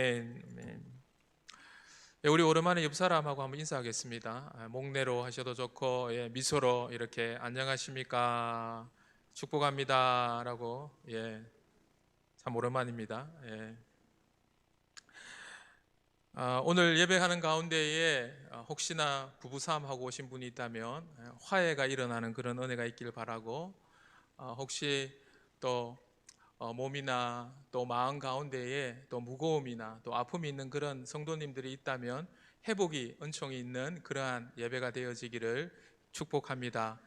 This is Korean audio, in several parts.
아멘. 네, 우리 오랜만에 옆 사람하고 한번 인사하겠습니다. 목례로 하셔도 좋고, 미소로 이렇게 안녕하십니까, 축복합니다라고. 참 오랜만입니다. 오늘 예배하는 가운데에 혹시나 부부싸움하고 오신 분이 있다면 화해가 일어나는 그런 은혜가 있길 바라고, 혹시 또 몸이나 또 마음 가운데에 또 무거움이나 또 아픔이 있는 그런 성도님들이 있다면 회복이 은총이 있는 그러한 예배가 되어지기를 축복합니다.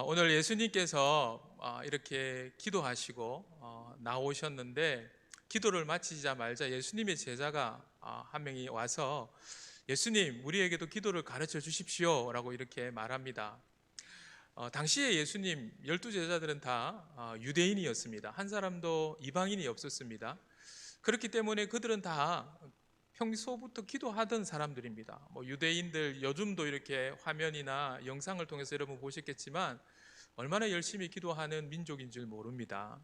오늘 예수님께서 이렇게 기도하시고 나오셨는데, 기도를 마치자마자 예수님의 제자가 한 명이 와서 예수님, 우리에게도 기도를 가르쳐 주십시오 라고 이렇게 말합니다. 당시에 예수님 12제자들은 다 유대인이었습니다. 한 사람도 이방인이 없었습니다. 그렇기 때문에 그들은 다 평소부터 기도하던 사람들입니다. 유대인들 요즘도 이렇게 화면이나 영상을 통해서 여러분 보셨겠지만 얼마나 열심히 기도하는 민족인 줄 모릅니다.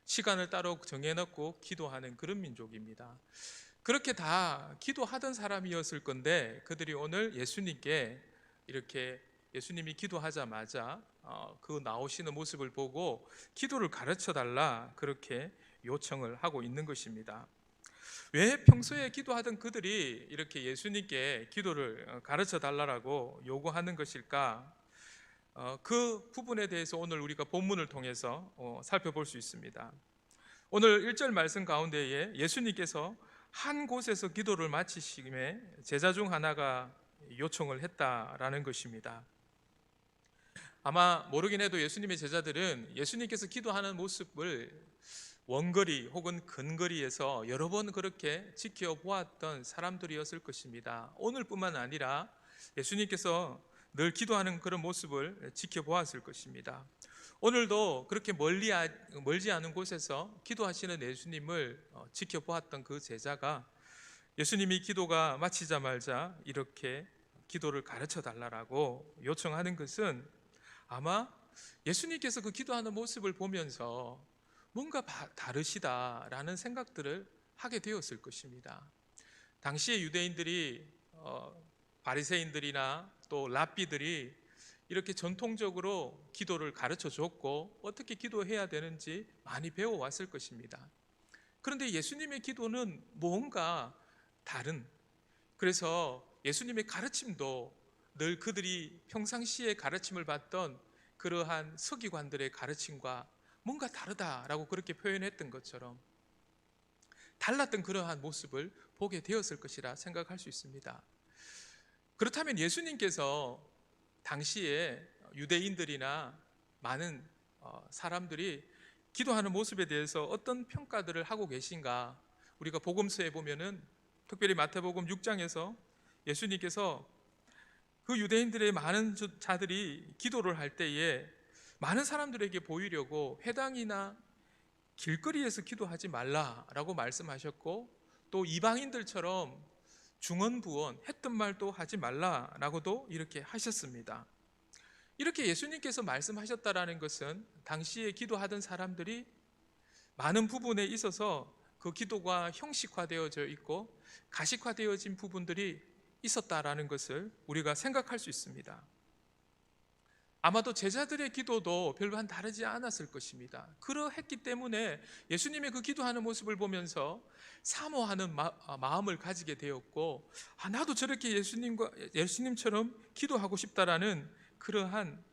시간을 따로 정해놓고 기도하는 그런 민족입니다. 그렇게 다 기도하던 사람이었을 건데, 그들이 오늘 예수님께 이렇게 예수님이 기도하자마자 그 나오시는 모습을 보고 기도를 가르쳐 달라 그렇게 요청을 하고 있는 것입니다. 왜 평소에 기도하던 그들이 이렇게 예수님께 기도를 가르쳐 달라고 요구하는 것일까? 그 부분에 대해서 오늘 우리가 본문을 통해서 살펴볼 수 있습니다. 오늘 1절 말씀 가운데에 예수님께서 한 곳에서 기도를 마치심에 제자 중 하나가 요청을 했다라는 것입니다. 아마 모르긴 해도 예수님의 제자들은 예수님께서 기도하는 모습을 원거리 혹은 근거리에서 여러 번 그렇게 지켜보았던 사람들이었을 것입니다. 오늘뿐만 아니라 예수님께서 늘 기도하는 그런 모습을 지켜보았을 것입니다. 오늘도 그렇게 멀지 않은 곳에서 기도하시는 예수님을 지켜보았던 그 제자가 예수님이 기도가 마치자마자 이렇게 기도를 가르쳐 달라고 요청하는 것은 아마 예수님께서 그 기도하는 모습을 보면서 뭔가 다르시다라는 생각들을 하게 되었을 것입니다. 당시의 유대인들이 바리새인들이나 또 랍비들이 이렇게 전통적으로 기도를 가르쳐 줬고 어떻게 기도해야 되는지 많이 배워왔을 것입니다. 그런데 예수님의 기도는 뭔가 다른, 그래서 예수님의 가르침도 늘 그들이 평상시에 가르침을 받던 그러한 서기관들의 가르침과 뭔가 다르다라고 그렇게 표현했던 것처럼 달랐던 그러한 모습을 보게 되었을 것이라 생각할 수 있습니다. 그렇다면 예수님께서 당시에 유대인들이나 많은 사람들이 기도하는 모습에 대해서 어떤 평가들을 하고 계신가? 우리가 복음서에 보면은 특별히 마태복음 6장에서 예수님께서 그 유대인들의 많은 자들이 기도를 할 때에 많은 사람들에게 보이려고 회당이나 길거리에서 기도하지 말라라고 말씀하셨고, 또 이방인들처럼 중언부언 했던 말도 하지 말라라고도 이렇게 하셨습니다. 이렇게 예수님께서 말씀하셨다라는 것은 당시에 기도하던 사람들이 많은 부분에 있어서 그 기도가 형식화되어져 있고 가식화되어진 부분들이 있었다라는 것을 우리가 생각할 수 있습니다. 아마도 제자들의 기도도 별반 다르지 않았을 것입니다. 그러했기 때문에 예수님의 그 기도하는 모습을 보면서 사모하는 마음을 가지게 되었고, 나도 저렇게 예수님처럼 기도하고 싶다라는 그러한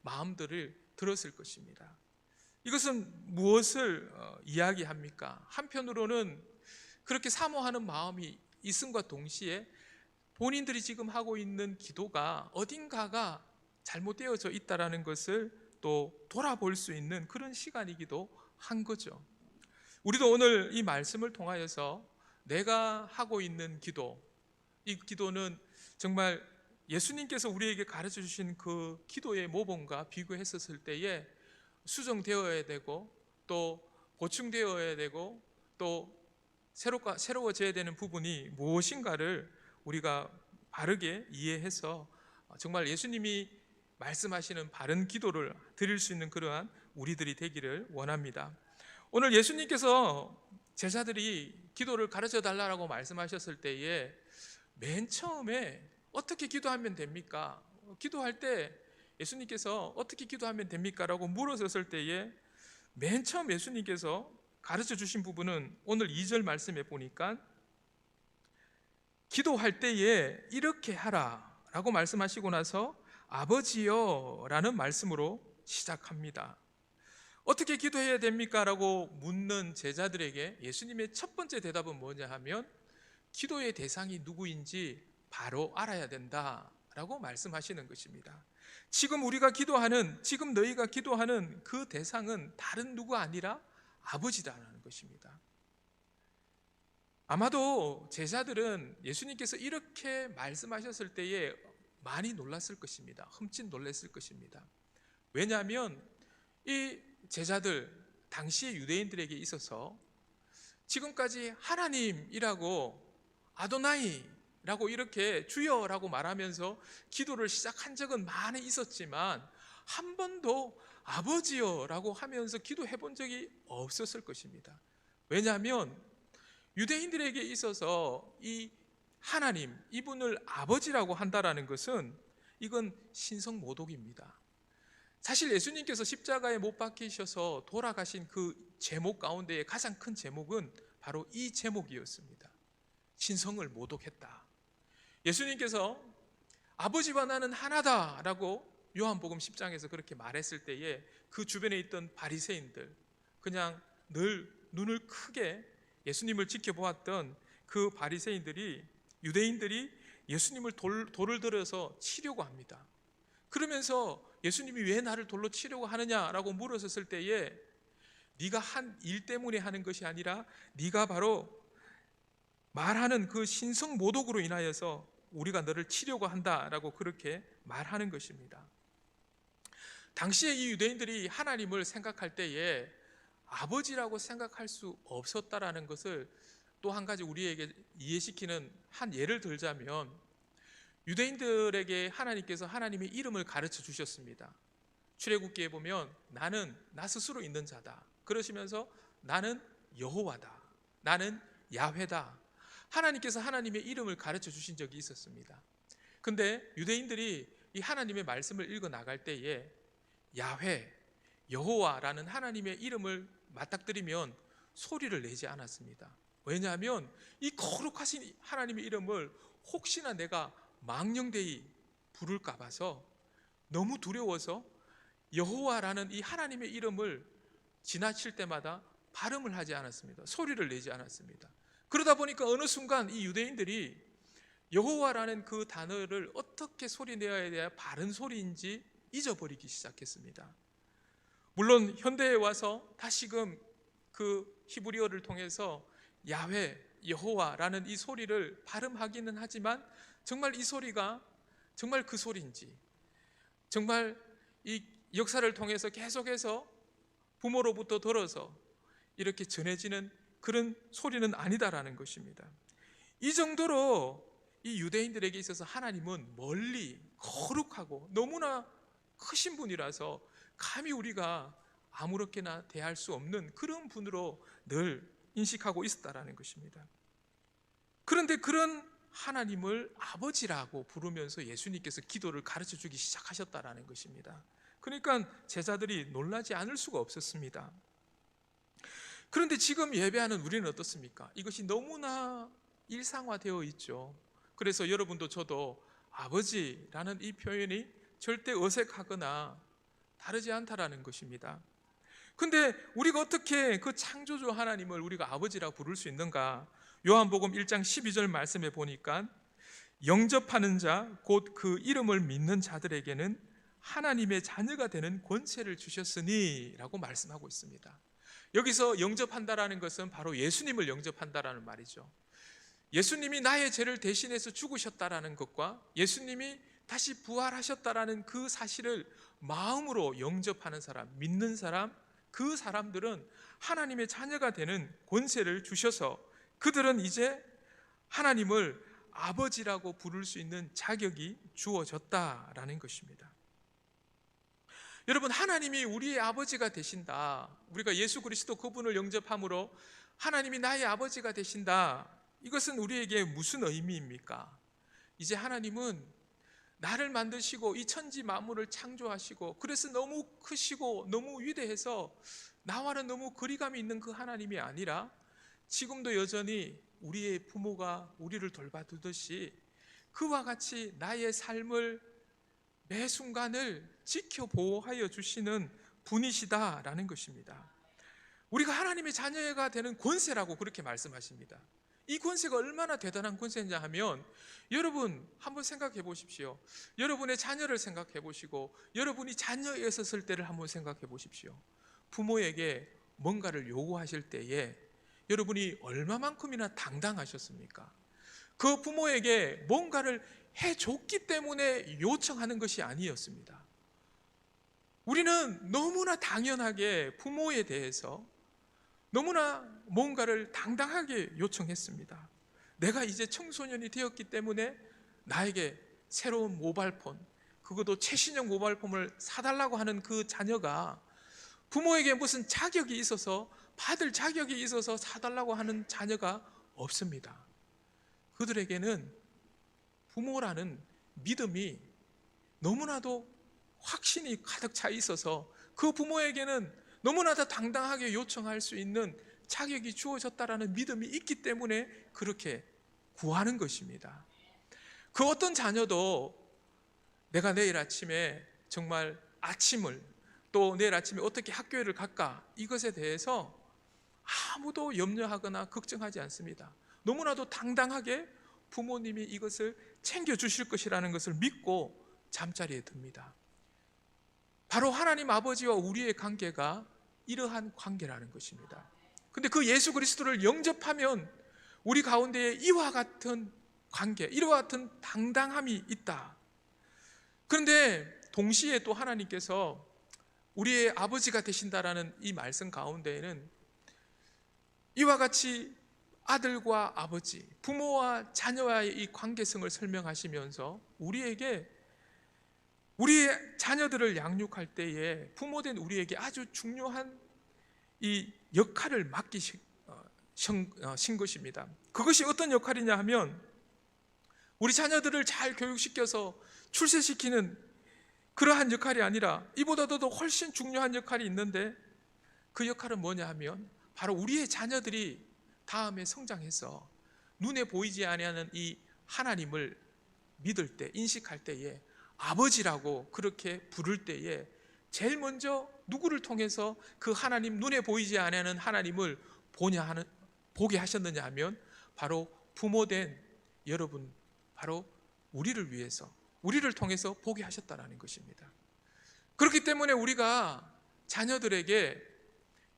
마음들을 들었을 것입니다. 이것은 무엇을 이야기합니까? 한편으로는 그렇게 사모하는 마음이 있음과 동시에 본인들이 지금 하고 있는 기도가 어딘가가 잘못되어져 있다는 것을 또 돌아볼 수 있는 그런 시간이기도 한 거죠. 우리도 오늘 이 말씀을 통하여서 내가 하고 있는 기도, 이 기도는 정말 예수님께서 우리에게 가르쳐 주신 그 기도의 모범과 비교했었을 때에 수정되어야 되고 또 보충되어야 되고 또 새로워져야 되는 부분이 무엇인가를 우리가 바르게 이해해서 정말 예수님이 말씀하시는 바른 기도를 드릴 수 있는 그러한 우리들이 되기를 원합니다. 오늘 예수님께서 제자들이 기도를 가르쳐 달라고 말씀하셨을 때에 맨 처음에 어떻게 기도하면 됩니까? 기도할 때 예수님께서 어떻게 기도하면 됩니까? 라고 물었을 때에 맨 처음 예수님께서 가르쳐 주신 부분은 오늘 2절 말씀에 보니까 기도할 때에 이렇게 하라 라고 말씀하시고 나서 아버지여 라는 말씀으로 시작합니다. 어떻게 기도해야 됩니까? 라고 묻는 제자들에게 예수님의 첫 번째 대답은 뭐냐 하면 기도의 대상이 누구인지 바로 알아야 된다 라고 말씀하시는 것입니다. 지금 너희가 기도하는 그 대상은 다른 누가 아니라 아버지다라는 것입니다. 아마도 제자들은 예수님께서 이렇게 말씀하셨을 때에 많이 놀랐을 것입니다. 흠칫 놀랐을 것입니다. 왜냐하면 이 제자들, 당시의 유대인들에게 있어서 지금까지 하나님이라고 아도나이라고 이렇게 주여라고 말하면서 기도를 시작한 적은 많이 있었지만 한 번도 아버지여라고 하면서 기도해 본 적이 없었을 것입니다. 왜냐하면 유대인들에게 있어서 이 하나님, 이분을 아버지라고 한다라는 것은 이건 신성모독입니다. 사실 예수님께서 십자가에 못 박히셔서 돌아가신 그 제목 가운데의 가장 큰 제목은 바로 이 제목이었습니다. 신성을 모독했다. 예수님께서 아버지와 나는 하나다라고 요한복음 10장에서 그렇게 말했을 때에 그 주변에 있던 바리새인들, 그냥 늘 눈을 크게 예수님을 지켜보았던 그 바리새인들이, 유대인들이 예수님을 돌을 들어서 치려고 합니다. 그러면서 예수님이 왜 나를 돌로 치려고 하느냐라고 물었을 때에 네가 한 일 때문에 하는 것이 아니라 네가 바로 말하는 그 신성 모독으로 인하여서 우리가 너를 치려고 한다라고 그렇게 말하는 것입니다. 당시에 이 유대인들이 하나님을 생각할 때에 아버지라고 생각할 수 없었다라는 것을 또 한 가지 우리에게 이해시키는 한 예를 들자면, 유대인들에게 하나님께서 하나님의 이름을 가르쳐 주셨습니다. 출애굽기에 보면 나는 나 스스로 있는 자다 그러시면서 나는 여호와다, 나는 야훼다, 하나님께서 하나님의 이름을 가르쳐 주신 적이 있었습니다. 근데 유대인들이 이 하나님의 말씀을 읽어 나갈 때에 야훼, 여호와라는 하나님의 이름을 맞닥뜨리면 소리를 내지 않았습니다. 왜냐하면 이 거룩하신 하나님의 이름을 혹시나 내가 망령되이 부를까 봐서 너무 두려워서 여호와라는 이 하나님의 이름을 지나칠 때마다 발음을 하지 않았습니다. 소리를 내지 않았습니다. 그러다 보니까 어느 순간 이 유대인들이 여호와라는 그 단어를 어떻게 소리 내어야 돼야 바른 소리인지 잊어버리기 시작했습니다. 물론 현대에 와서 다시금 그 히브리어를 통해서 야훼, 여호와라는 이 소리를 발음하기는 하지만 정말 이 소리가 정말 그 소리인지, 정말 이 역사를 통해서 계속해서 부모로부터 들어서 이렇게 전해지는 그런 소리는 아니다라는 것입니다. 이 정도로 이 유대인들에게 있어서 하나님은 멀리 거룩하고 너무나 크신 분이라서 감히 우리가 아무렇게나 대할 수 없는 그런 분으로 늘 인식하고 있었다라는 것입니다. 그런데 그런 하나님을 아버지라고 부르면서 예수님께서 기도를 가르쳐 주기 시작하셨다라는 것입니다. 그러니까 제자들이 놀라지 않을 수가 없었습니다. 그런데 지금 예배하는 우리는 어떻습니까? 이것이 너무나 일상화되어 있죠. 그래서 여러분도 저도 아버지라는 이 표현이 절대 어색하거나 다르지 않다라는 것입니다. 근데 우리가 어떻게 그 창조주 하나님을 우리가 아버지라고 부를 수 있는가? 요한복음 1장 12절 말씀에 보니까 영접하는 자, 곧 그 이름을 믿는 자들에게는 하나님의 자녀가 되는 권세를 주셨으니 라고 말씀하고 있습니다. 여기서 영접한다라는 것은 바로 예수님을 영접한다라는 말이죠. 예수님이 나의 죄를 대신해서 죽으셨다라는 것과 예수님이 다시 부활하셨다라는 그 사실을 마음으로 영접하는 사람, 믿는 사람, 그 사람들은 하나님의 자녀가 되는 권세를 주셔서 그들은 이제 하나님을 아버지라고 부를 수 있는 자격이 주어졌다라는 것입니다. 여러분, 하나님이 우리의 아버지가 되신다, 우리가 예수 그리스도 그분을 영접함으로 하나님이 나의 아버지가 되신다. 이것은 우리에게 무슨 의미입니까? 이제 하나님은 나를 만드시고 이 천지 만물을 창조하시고 그래서 너무 크시고 너무 위대해서 나와는 너무 거리감이 있는 그 하나님이 아니라 지금도 여전히 우리의 부모가 우리를 돌봐주듯이 그와 같이 나의 삶을 매 순간을 지켜 보호하여 주시는 분이시다라는 것입니다. 우리가 하나님의 자녀가 되는 권세라고 그렇게 말씀하십니다. 이 권세가 얼마나 대단한 권세냐 하면 여러분 한번 생각해 보십시오. 여러분의 자녀를 생각해 보시고 여러분이 자녀였었을 때를 한번 생각해 보십시오. 부모에게 뭔가를 요구하실 때에 여러분이 얼마만큼이나 당당하셨습니까? 그 부모에게 뭔가를 해줬기 때문에 요청하는 것이 아니었습니다. 우리는 너무나 당연하게 부모에 대해서 너무나 뭔가를 당당하게 요청했습니다. 내가 이제 청소년이 되었기 때문에 나에게 새로운 모바일폰, 그것도 최신형 모바일폰을 사달라고 하는 그 자녀가 부모에게 무슨 자격이 있어서 받을 자격이 있어서 사달라고 하는 자녀가 없습니다. 그들에게는 부모라는 믿음이 너무나도 확신이 가득 차 있어서 그 부모에게는 너무나도 당당하게 요청할 수 있는 자격이 주어졌다라는 믿음이 있기 때문에 그렇게 구하는 것입니다. 그 어떤 자녀도 내가 내일 아침에 정말 아침을 또 내일 아침에 어떻게 학교를 갈까 이것에 대해서 아무도 염려하거나 걱정하지 않습니다. 너무나도 당당하게 부모님이 이것을 챙겨주실 것이라는 것을 믿고 잠자리에 듭니다. 바로 하나님 아버지와 우리의 관계가 이러한 관계라는 것입니다. 근데 그 예수 그리스도를 영접하면 우리 가운데에 이와 같은 관계, 이와 같은 당당함이 있다. 그런데 동시에 또 하나님께서 우리의 아버지가 되신다라는 이 말씀 가운데에는 이와 같이 아들과 아버지, 부모와 자녀와의 이 관계성을 설명하시면서 우리에게 우리의 자녀들을 양육할 때에 부모된 우리에게 아주 중요한 이 역할을 맡기신 것입니다. 그것이 어떤 역할이냐 하면 우리 자녀들을 잘 교육시켜서 출세시키는 그러한 역할이 아니라 이보다도 더 훨씬 중요한 역할이 있는데 그 역할은 뭐냐 하면 바로 우리의 자녀들이 다음에 성장해서 눈에 보이지 아니하는 이 하나님을 믿을 때, 인식할 때에 아버지라고 그렇게 부를 때에 제일 먼저 누구를 통해서 그 하나님, 눈에 보이지 아니하는 하나님을 보게 하셨느냐 하면 바로 부모된 여러분, 바로 우리를 위해서, 우리를 통해서 보게 하셨다는 것입니다. 그렇기 때문에 우리가 자녀들에게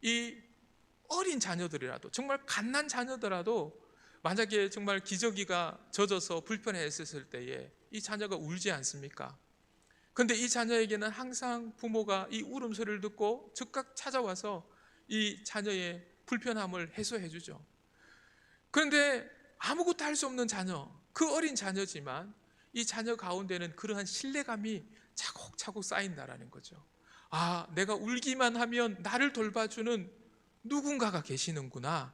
이 어린 자녀들이라도, 정말 갓난 자녀들라도 만약에 정말 기저귀가 젖어서 불편했을 때에 이 자녀가 울지 않습니까? 그런데 이 자녀에게는 항상 부모가 이 울음소리를 듣고 즉각 찾아와서 이 자녀의 불편함을 해소해 주죠. 그런데 아무것도 할 수 없는 자녀, 그 어린 자녀지만 이 자녀 가운데는 그러한 신뢰감이 차곡차곡 쌓인다라는 거죠. 아, 내가 울기만 하면 나를 돌봐주는 누군가가 계시는구나.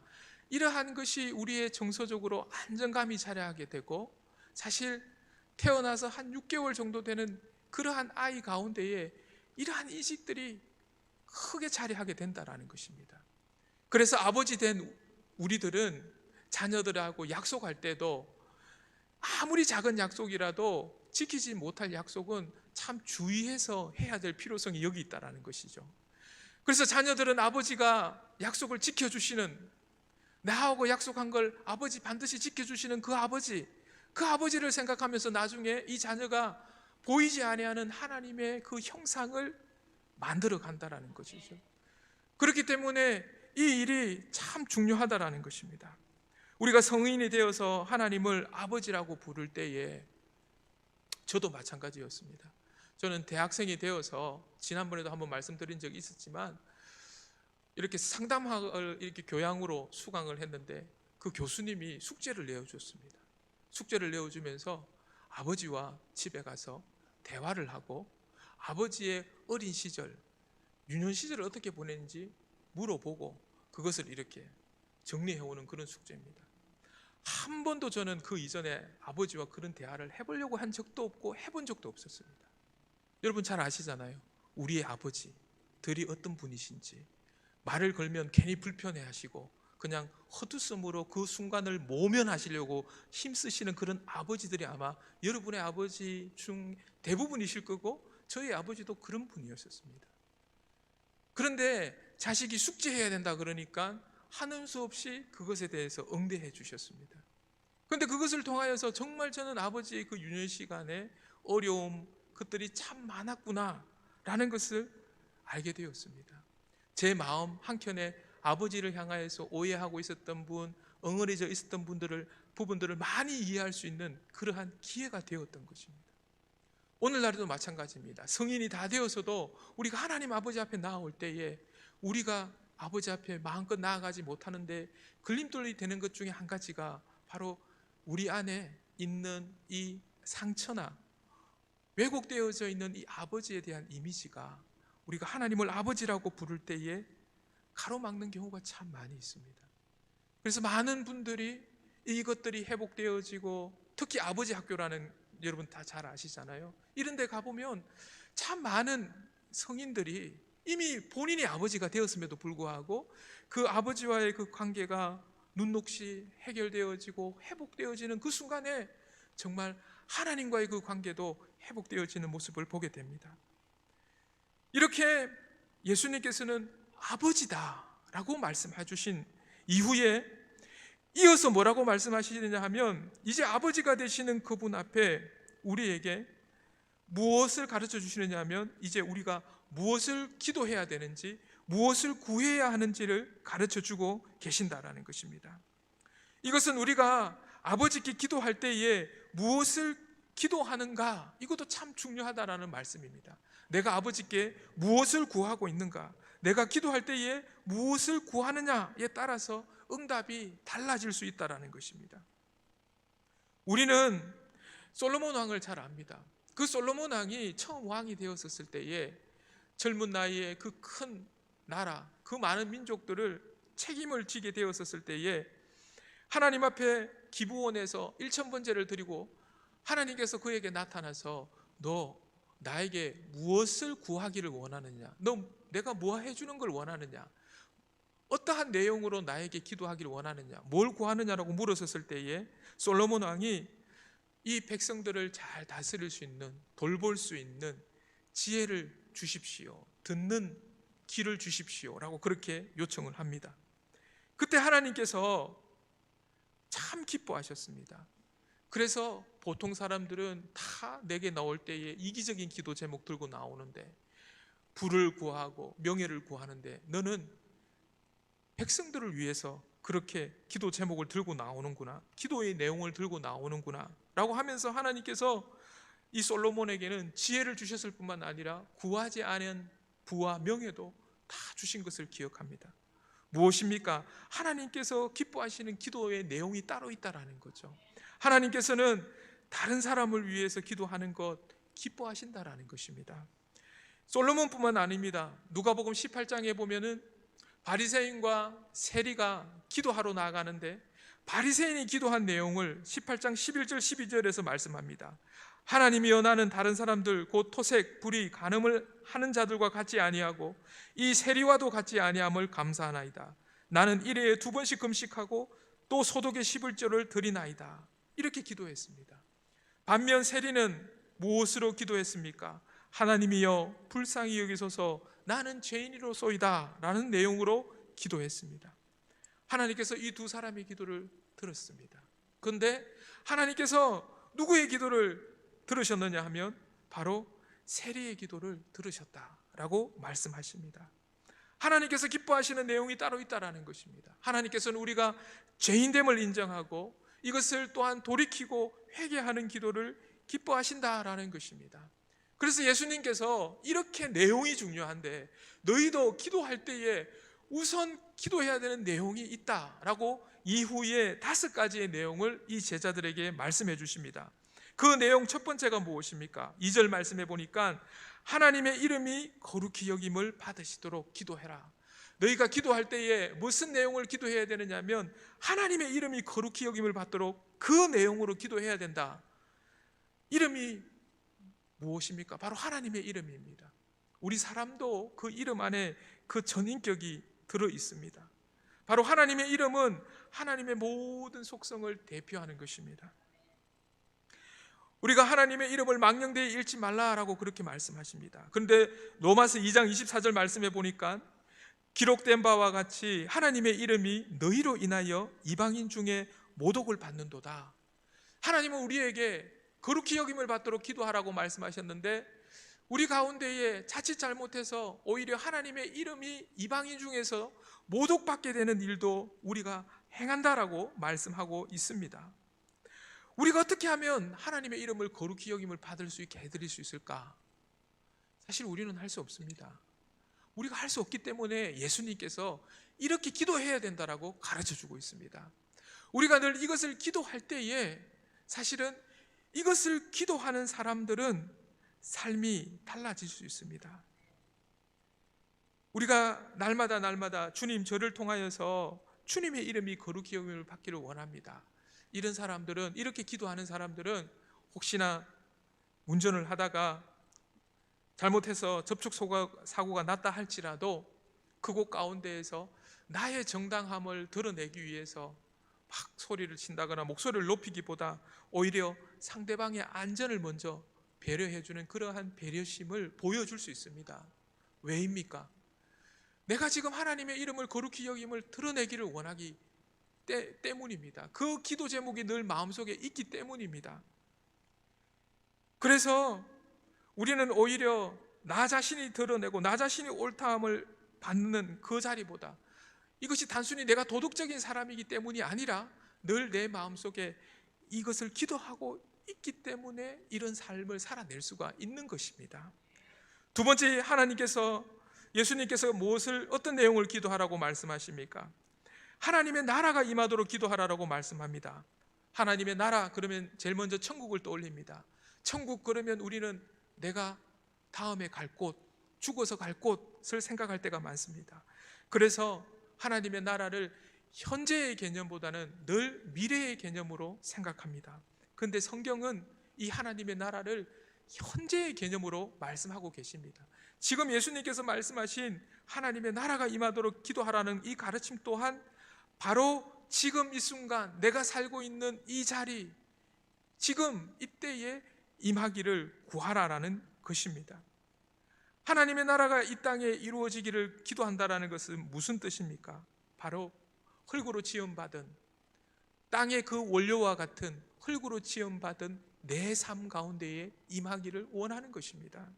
이러한 것이 우리의 정서적으로 안정감이 자라하게 되고, 사실 태어나서 한 6개월 정도 되는 그러한 아이 가운데에 이러한 인식들이 크게 자리하게 된다는 것입니다. 그래서 아버지 된 우리들은 자녀들하고 약속할 때도 아무리 작은 약속이라도 지키지 못할 약속은 참 주의해서 해야 될 필요성이 여기 있다는 것이죠. 그래서 자녀들은 아버지가 약속을 지켜주시는, 나하고 약속한 걸 아버지 반드시 지켜주시는 그 아버지를 생각하면서 나중에 이 자녀가 보이지 아니하는 하나님의 그 형상을 만들어 간다는 것이죠. 그렇기 때문에 이 일이 참 중요하다는 것입니다. 우리가 성인이 되어서 하나님을 아버지라고 부를 때에 저도 마찬가지였습니다. 저는 대학생이 되어서 지난번에도 한번 말씀드린 적이 있었지만 이렇게 상담학을 이렇게 교양으로 수강을 했는데 그 교수님이 숙제를 내어줬습니다. 숙제를 내어주면서 아버지와 집에 가서 대화를 하고 아버지의 어린 시절, 유년 시절을 어떻게 보냈는지 물어보고 그것을 이렇게 정리해오는 그런 숙제입니다. 한 번도 저는 그 이전에 아버지와 그런 대화를 해보려고 한 적도 없고 해본 적도 없었습니다. 여러분 잘 아시잖아요. 우리의 아버지들이 어떤 분이신지. 말을 걸면 괜히 불편해하시고 그냥 헛웃음으로 그 순간을 모면하시려고 힘쓰시는 그런 아버지들이 아마 여러분의 아버지 중 대부분이실 거고 저희 아버지도 그런 분이었습니다. 그런데 자식이 숙제해야 된다 그러니까 하는 수 없이 그것에 대해서 응대해 주셨습니다. 그런데 그것을 통하여서 정말 저는 아버지의 그 유년 시간에 어려움, 것들이 참 많았구나 라는 것을 알게 되었습니다. 제 마음 한켠에 아버지를 향하여서 오해하고 있었던 분, 엉어리져 있었던 부분들을 많이 이해할 수 있는 그러한 기회가 되었던 것입니다. 오늘날에도 마찬가지입니다. 성인이 다 되어서도 우리가 하나님 아버지 앞에 나아올 때에 우리가 아버지 앞에 마음껏 나아가지 못하는데 걸림돌이 되는 것 중에 한 가지가 바로 우리 안에 있는 이 상처나 왜곡되어져 있는 이 아버지에 대한 이미지가 우리가 하나님을 아버지라고 부를 때에 가로막는 경우가 참 많이 있습니다. 그래서 많은 분들이 이것들이 회복되어지고 특히 아버지 학교라는 여러분 다 잘 아시잖아요. 이런 데 가보면 참 많은 성인들이 이미 본인이 아버지가 되었음에도 불구하고 그 아버지와의 그 관계가 눈녹시 해결되어지고 회복되어지는 그 순간에 정말 하나님과의 그 관계도 회복되어지는 모습을 보게 됩니다. 이렇게 예수님께서는 아버지다라고 말씀해 주신 이후에 이어서 뭐라고 말씀하시느냐 하면 이제 아버지가 되시는 그분 앞에 우리에게 무엇을 가르쳐 주시느냐 하면 이제 우리가 무엇을 기도해야 되는지 무엇을 구해야 하는지를 가르쳐 주고 계신다라는 것입니다. 이것은 우리가 아버지께 기도할 때에 무엇을 기도하는가 이것도 참 중요하다라는 말씀입니다. 내가 아버지께 무엇을 구하고 있는가, 내가 기도할 때에 무엇을 구하느냐에 따라서 응답이 달라질 수 있다는 것입니다. 우리는 솔로몬 왕을 잘 압니다. 그 솔로몬 왕이 처음 왕이 되었을 때에 젊은 나이에 그 큰 나라, 그 많은 민족들을 책임을 지게 되었을 때에 하나님 앞에 기브온에서 1000번제를 드리고 하나님께서 그에게 나타나서 너 나에게 무엇을 구하기를 원하느냐, 너 내가 뭐 해주는 걸 원하느냐, 어떠한 내용으로 나에게 기도하기를 원하느냐, 뭘 구하느냐라고 물었을 때에 솔로몬 왕이 이 백성들을 잘 다스릴 수 있는, 돌볼 수 있는 지혜를 주십시오, 듣는 귀를 주십시오 라고 그렇게 요청을 합니다. 그때 하나님께서 참 기뻐하셨습니다. 그래서 보통 사람들은 다 내게 나올 때에 이기적인 기도 제목 들고 나오는데, 부를 구하고 명예를 구하는데 너는 백성들을 위해서 그렇게 기도 제목을 들고 나오는구나, 기도의 내용을 들고 나오는구나 라고 하면서 하나님께서 이 솔로몬에게는 지혜를 주셨을 뿐만 아니라 구하지 않은 부와 명예도 다 주신 것을 기억합니다. 무엇입니까? 하나님께서 기뻐하시는 기도의 내용이 따로 있다라는 거죠. 하나님께서는 다른 사람을 위해서 기도하는 것 기뻐하신다라는 것입니다. 솔로몬뿐만 아닙니다. 누가복음 18장에 보면은 바리새인과 세리가 기도하러 나아가는데 바리새인이 기도한 내용을 18장 11절 12절에서 말씀합니다. 하나님이여, 나는 다른 사람들 곧 토색, 불의, 간음을 하는 자들과 같지 아니하고 이 세리와도 같지 아니함을 감사하나이다. 나는 일회에 2번씩 금식하고 또 소독의 11조를 드리나이다. 이렇게 기도했습니다. 반면 세리는 무엇으로 기도했습니까? 하나님이여 불쌍히 여기소서, 나는 죄인이로소이다 라는 내용으로 기도했습니다. 하나님께서 이 두 사람의 기도를 들었습니다. 그런데 하나님께서 누구의 기도를 들으셨느냐 하면 바로 세리의 기도를 들으셨다라고 말씀하십니다. 하나님께서 기뻐하시는 내용이 따로 있다라는 것입니다. 하나님께서는 우리가 죄인됨을 인정하고 이것을 또한 돌이키고 회개하는 기도를 기뻐하신다라는 것입니다. 그래서 예수님께서 이렇게 내용이 중요한데 너희도 기도할 때에 우선 기도해야 되는 내용이 있다라고 이후에 5가지의 내용을 이 제자들에게 말씀해 주십니다. 그 내용 첫 번째가 무엇입니까? 2절 말씀해 보니까 하나님의 이름이 거룩히 여김을 받으시도록 기도해라. 너희가 기도할 때에 무슨 내용을 기도해야 되느냐면 하나님의 이름이 거룩히 여김을 받도록 그 내용으로 기도해야 된다. 이름이 무엇입니까? 바로 하나님의 이름입니다. 우리 사람도 그 이름 안에 그 전인격이 들어 있습니다. 바로 하나님의 이름은 하나님의 모든 속성을 대표하는 것입니다. 우리가 하나님의 이름을 망령되이 읽지 말라라고 그렇게 말씀하십니다. 그런데 로마서 2장 24절 말씀에 보니까 기록된 바와 같이 하나님의 이름이 너희로 인하여 이방인 중에 모독을 받는도다. 하나님은 우리에게 거룩히 여김을 받도록 기도하라고 말씀하셨는데 우리 가운데에 자칫 잘못해서 오히려 하나님의 이름이 이방인 중에서 모독받게 되는 일도 우리가 행한다라고 말씀하고 있습니다. 우리가 어떻게 하면 하나님의 이름을 거룩히 여김을 받을 수 있게 해드릴 수 있을까? 사실 우리는 할 수 없습니다. 우리가 할 수 없기 때문에 예수님께서 이렇게 기도해야 된다라고 가르쳐주고 있습니다. 우리가 늘 이것을 기도할 때에 사실은 이것을 기도하는 사람들은 삶이 달라질 수 있습니다. 우리가 날마다 주님 저를 통하여서 주님의 이름이 거룩히 여김을 받기를 원합니다. 이런 사람들은, 이렇게 기도하는 사람들은 혹시나 운전을 하다가 잘못해서 접촉사고가 났다 할지라도 그곳 가운데에서 나의 정당함을 드러내기 위해서 막 소리를 친다거나 목소리를 높이기보다 오히려 상대방의 안전을 먼저 배려해주는 그러한 배려심을 보여줄 수 있습니다. 왜입니까? 내가 지금 하나님의 이름을 거룩히 여김을 드러내기를 원하기 때문입니다. 그 기도 제목이 늘 마음속에 있기 때문입니다. 그래서 우리는 오히려 나 자신이 드러내고 나 자신이 옳다함을 받는 그 자리보다 이것이 단순히 내가 도덕적인 사람이기 때문이 아니라 늘 내 마음속에 이것을 기도하고 있기 때문에 이런 삶을 살아낼 수가 있는 것입니다. 두 번째, 예수님께서 어떤 내용을 기도하라고 말씀하십니까? 하나님의 나라가 임하도록 기도하라고 말씀합니다. 하나님의 나라 그러면 제일 먼저 천국을 떠올립니다. 천국 그러면 우리는 내가 다음에 갈 곳, 죽어서 갈 곳을 생각할 때가 많습니다. 그래서 하나님의 나라를 현재의 개념보다는 늘 미래의 개념으로 생각합니다. 그런데 성경은 이 하나님의 나라를 현재의 개념으로 말씀하고 계십니다. 지금 예수님께서 말씀하신 하나님의 나라가 임하도록 기도하라는 이 가르침 또한 바로 지금 이 순간 내가 살고 있는 이 자리, 지금 이때에 임하기를 구하라라는 것입니다. 하나님의 나라가 이 땅에 이루어지기를 기도한다라는 것은 무슨 뜻입니까? 바로 흙으로 지음받은 땅의 그 원료와 같은 흙으로 지음받은 내 삶 가운데에 임하기를 원하는 것입니다.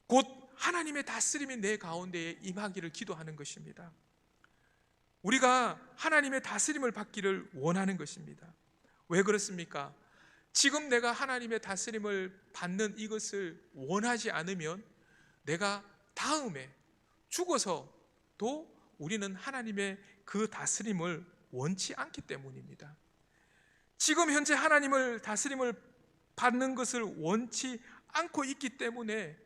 곧 하나님의 다스림이 내 가운데에 임하기를 기도하는 것입니다. 우리가 하나님의 다스림을 받기를 원하는 것입니다. 왜 그렇습니까? 지금 내가 하나님의 다스림을 받는 이것을 원하지 않으면 내가 다음에 죽어서도 우리는 하나님의 그 다스림을 원치 않기 때문입니다. 지금 현재 하나님을 다스림을 받는 것을 원치 않고 있기 때문에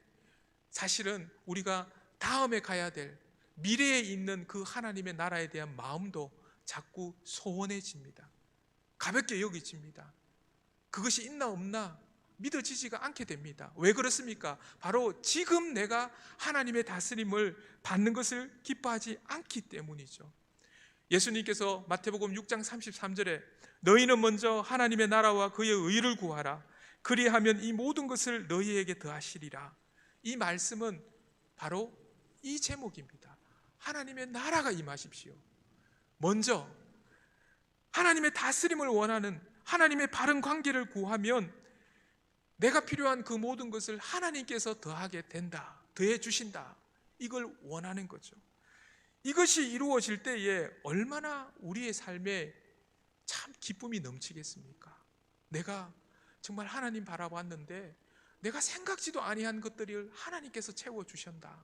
사실은 우리가 다음에 가야 될 미래에 있는 그 하나님의 나라에 대한 마음도 자꾸 소원해집니다. 가볍게 여기집니다. 그것이 있나 없나 믿어지지가 않게 됩니다. 왜 그렇습니까? 바로 지금 내가 하나님의 다스림을 받는 것을 기뻐하지 않기 때문이죠. 예수님께서 마태복음 6장 33절에 너희는 먼저 하나님의 나라와 그의 의를 구하라. 그리하면 이 모든 것을 너희에게 더하시리라. 이 말씀은 바로 이 제목입니다. 하나님의 나라가 임하십시오. 먼저 하나님의 다스림을 원하는, 하나님의 바른 관계를 구하면 내가 필요한 그 모든 것을 하나님께서 더하게 된다, 더해 주신다. 이걸 원하는 거죠. 이것이 이루어질 때에 얼마나 우리의 삶에 참 기쁨이 넘치겠습니까? 내가 정말 하나님 바라봤는데 내가 생각지도 아니한 것들을 하나님께서 채워주신다.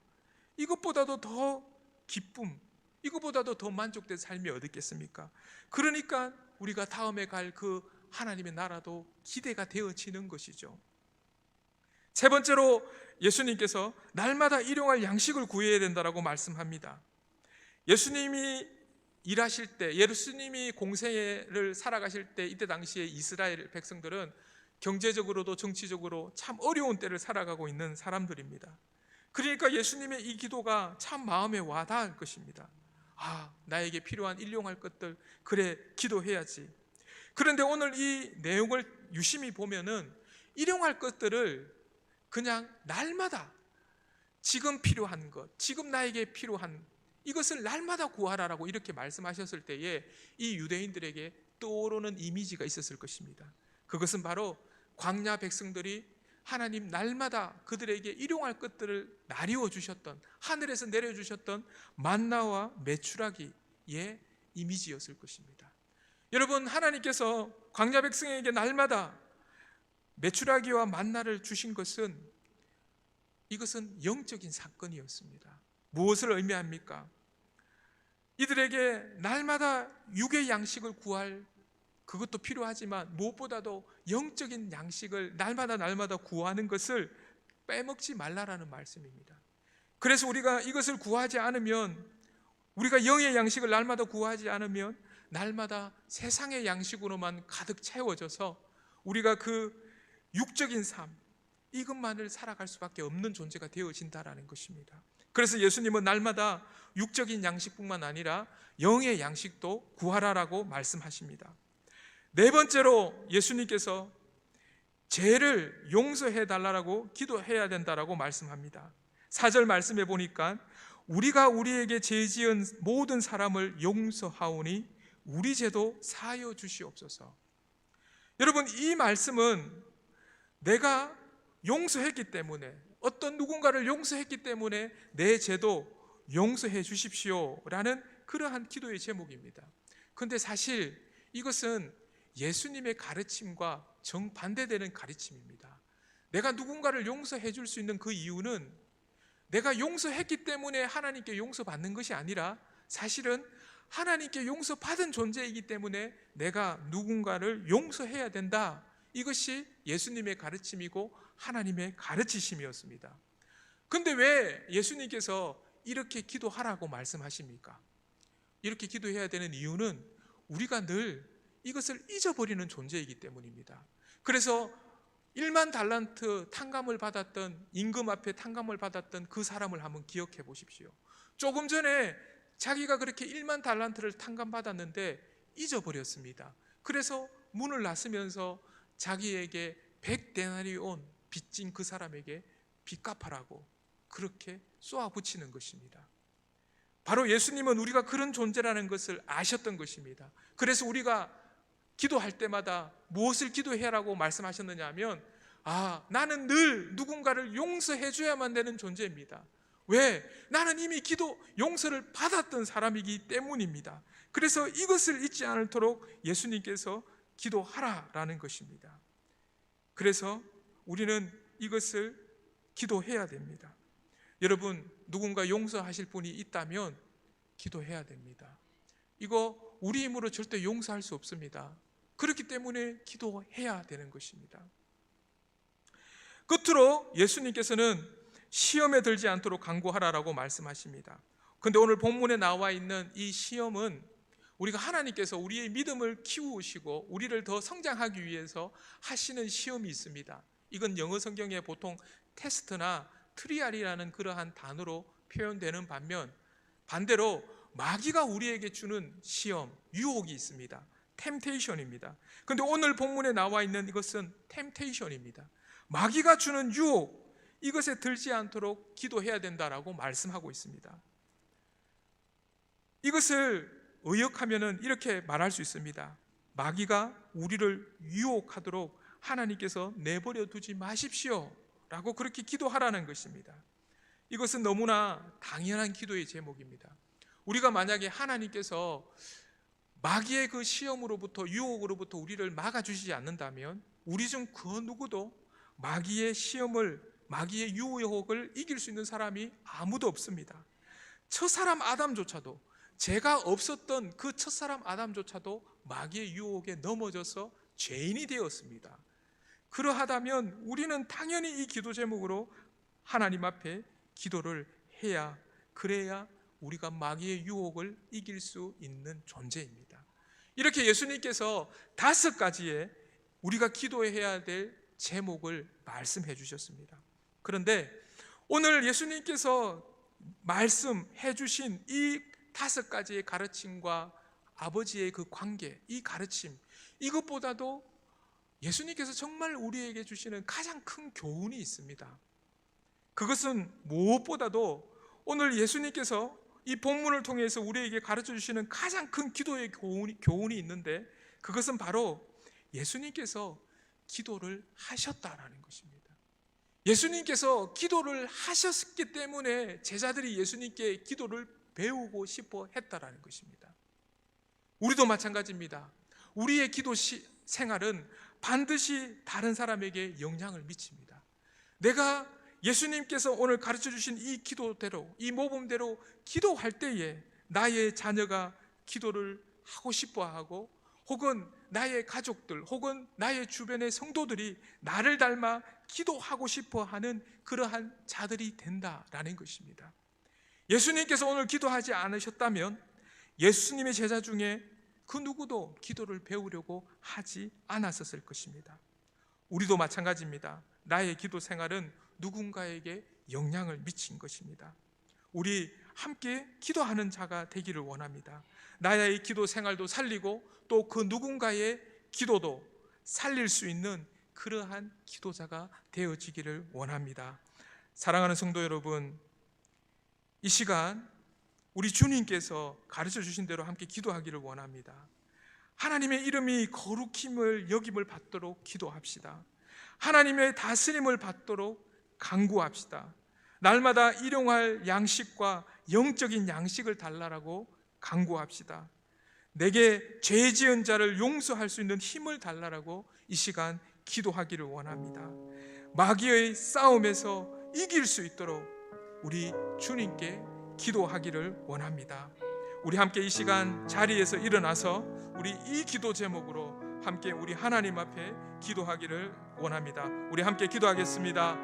이것보다도 더 기쁨, 이것보다도 더 만족된 삶이 어디 있겠습니까? 그러니까 우리가 다음에 갈 그 하나님의 나라도 기대가 되어지는 것이죠. 세 번째로 예수님께서 날마다 일용할 양식을 구해야 된다라고 말씀합니다. 예수님이 일하실 때, 예수님이 공생애를 살아가실 때, 이때 당시에 이스라엘 백성들은 경제적으로도 정치적으로 참 어려운 때를 살아가고 있는 사람들입니다. 그러니까 예수님의 이 기도가 참 마음에 와닿을 것입니다. 나에게 필요한 일용할 것들, 그래 기도해야지. 그런데 오늘 이 내용을 유심히 보면은 일용할 것들을 그냥 날마다 지금 필요한 것, 지금 나에게 필요한 이것을 날마다 구하라라고 이렇게 말씀하셨을 때에 이 유대인들에게 떠오르는 이미지가 있었을 것입니다. 그것은 바로 광야 백성들이 하나님 날마다 그들에게 일용할 것들을 나리워 주셨던, 하늘에서 내려주셨던 만나와 메추라기의 이미지였을 것입니다. 여러분, 하나님께서 광야 백성에게 날마다 메추라기와 만나를 주신 것은, 이것은 영적인 사건이었습니다. 무엇을 의미합니까? 이들에게 날마다 육의 양식을 구할 그것도 필요하지만 무엇보다도 영적인 양식을 날마다 구하는 것을 빼먹지 말라라는 말씀입니다. 그래서 우리가 이것을 구하지 않으면, 우리가 영의 양식을 날마다 구하지 않으면 날마다 세상의 양식으로만 가득 채워져서 우리가 그 육적인 삶, 이것만을 살아갈 수밖에 없는 존재가 되어진다라는 것입니다. 그래서 예수님은 날마다 육적인 양식뿐만 아니라 영의 양식도 구하라라고 말씀하십니다. 네 번째로 예수님께서 죄를 용서해 달라고 기도해야 된다라고 말씀합니다. 4절 말씀해 보니까 우리가 우리에게 죄 지은 모든 사람을 용서하오니 우리 죄도 사하여 주시옵소서. 여러분, 이 말씀은 내가 용서했기 때문에, 어떤 누군가를 용서했기 때문에 내 죄도 용서해 주십시오라는 그러한 기도의 제목입니다. 그런데 사실 이것은 예수님의 가르침과 정반대되는 가르침입니다. 내가 누군가를 용서해 줄 수 있는 그 이유는 내가 용서했기 때문에 하나님께 용서받는 것이 아니라, 사실은 하나님께 용서받은 존재이기 때문에 내가 누군가를 용서해야 된다. 이것이 예수님의 가르침이고 하나님의 가르치심이었습니다. 그런데 왜 예수님께서 이렇게 기도하라고 말씀하십니까? 이렇게 기도해야 되는 이유는 우리가 늘 이것을 잊어버리는 존재이기 때문입니다. 그래서 1만 달란트 탕감을 받았던, 임금 앞에 탕감을 받았던 그 사람을 한번 기억해 보십시오. 조금 전에 자기가 그렇게 1만 달란트를 탕감받았는데 잊어버렸습니다. 그래서 문을 닫으면서 자기에게 100데나리온 빚진 그 사람에게 빚 갚아라고 그렇게 쏘아붙이는 것입니다. 바로 예수님은 우리가 그런 존재라는 것을 아셨던 것입니다. 그래서 우리가 기도할 때마다 무엇을 기도해라고 말씀하셨느냐 하면, 나는 늘 누군가를 용서해 줘야만 되는 존재입니다. 왜? 나는 이미 용서를 받았던 사람이기 때문입니다. 그래서 이것을 잊지 않도록 예수님께서 기도하라라는 것입니다. 그래서 우리는 이것을 기도해야 됩니다. 여러분, 누군가 용서하실 분이 있다면 기도해야 됩니다. 이거 우리 힘으로 절대 용서할 수 없습니다. 그렇기 때문에 기도해야 되는 것입니다. 끝으로 예수님께서는 시험에 들지 않도록 간구하라라고 말씀하십니다. 그런데 오늘 본문에 나와 있는 이 시험은 우리가 하나님께서 우리의 믿음을 키우시고 우리를 더 성장하기 위해서 하시는 시험이 있습니다. 이건 영어 성경에 보통 테스트나 트리알이라는 그러한 단어로 표현되는 반면, 반대로 마귀가 우리에게 주는 시험, 유혹이 있습니다. 템테이션입니다. 그런데 오늘 본문에 나와 있는 이것은 템테이션입니다. 마귀가 주는 유혹, 이것에 들지 않도록 기도해야 된다라고 말씀하고 있습니다. 이것을 의역하면은 이렇게 말할 수 있습니다. 마귀가 우리를 유혹하도록 하나님께서 내버려 두지 마십시오 라고 그렇게 기도하라는 것입니다. 이것은 너무나 당연한 기도의 제목입니다. 우리가 만약에 하나님께서 마귀의 그 시험으로부터, 유혹으로부터 우리를 막아주시지 않는다면 우리 중 그 누구도 마귀의 시험을, 마귀의 유혹을 이길 수 있는 사람이 아무도 없습니다. 첫사람 아담조차도, 죄가 없었던 그 첫사람 아담조차도 마귀의 유혹에 넘어져서 죄인이 되었습니다. 그러하다면 우리는 당연히 이 기도 제목으로 하나님 앞에 기도를 해야, 그래야 우리가 마귀의 유혹을 이길 수 있는 존재입니다. 이렇게 예수님께서 5가지의 우리가 기도해야 될 제목을 말씀해 주셨습니다. 그런데 오늘 예수님께서 말씀해 주신 이 5가지의 가르침과 아버지의 그 관계, 이 가르침, 이것보다도 예수님께서 정말 우리에게 주시는 가장 큰 교훈이 있습니다. 그것은 무엇보다도 오늘 예수님께서 이 본문을 통해서 우리에게 가르쳐 주시는 가장 큰 기도의 교훈이 있는데, 그것은 바로 예수님께서 기도를 하셨다라는 것입니다. 예수님께서 기도를 하셨기 때문에 제자들이 예수님께 기도를 배우고 싶어 했다라는 것입니다. 우리도 마찬가지입니다. 우리의 기도 생활은 반드시 다른 사람에게 영향을 미칩니다. 내가 예수님께서 오늘 가르쳐 주신 이 기도대로, 이 모범대로 기도할 때에 나의 자녀가 기도를 하고 싶어 하고, 혹은 나의 가족들, 혹은 나의 주변의 성도들이 나를 닮아 기도하고 싶어 하는 그러한 자들이 된다라는 것입니다. 예수님께서 오늘 기도하지 않으셨다면 예수님의 제자 중에 그 누구도 기도를 배우려고 하지 않았었을 것입니다. 우리도 마찬가지입니다. 나의 기도 생활은 누군가에게 영향을 미친 것입니다. 우리 함께 기도하는 자가 되기를 원합니다. 나의 기도 생활도 살리고 또 그 누군가의 기도도 살릴 수 있는 그러한 기도자가 되어지기를 원합니다. 사랑하는 성도 여러분, 이 시간 우리 주님께서 가르쳐 주신 대로 함께 기도하기를 원합니다. 하나님의 이름이 거룩힘을 여김을 받도록 기도합시다. 하나님의 다스림을 받도록 간구합시다. 날마다 일용할 양식과 영적인 양식을 달라라고 간구합시다. 내게 죄 지은 자를 용서할 수 있는 힘을 달라라고 이 시간 기도하기를 원합니다. 마귀의 싸움에서 이길 수 있도록 우리 주님께 기도하기를 원합니다. 우리 함께 이 시간 자리에서 일어나서 우리 이 기도 제목으로 함께 우리 하나님 앞에 기도하기를 원합니다. 우리 함께 기도하겠습니다.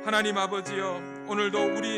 하나님 아버지여, 오늘도 우리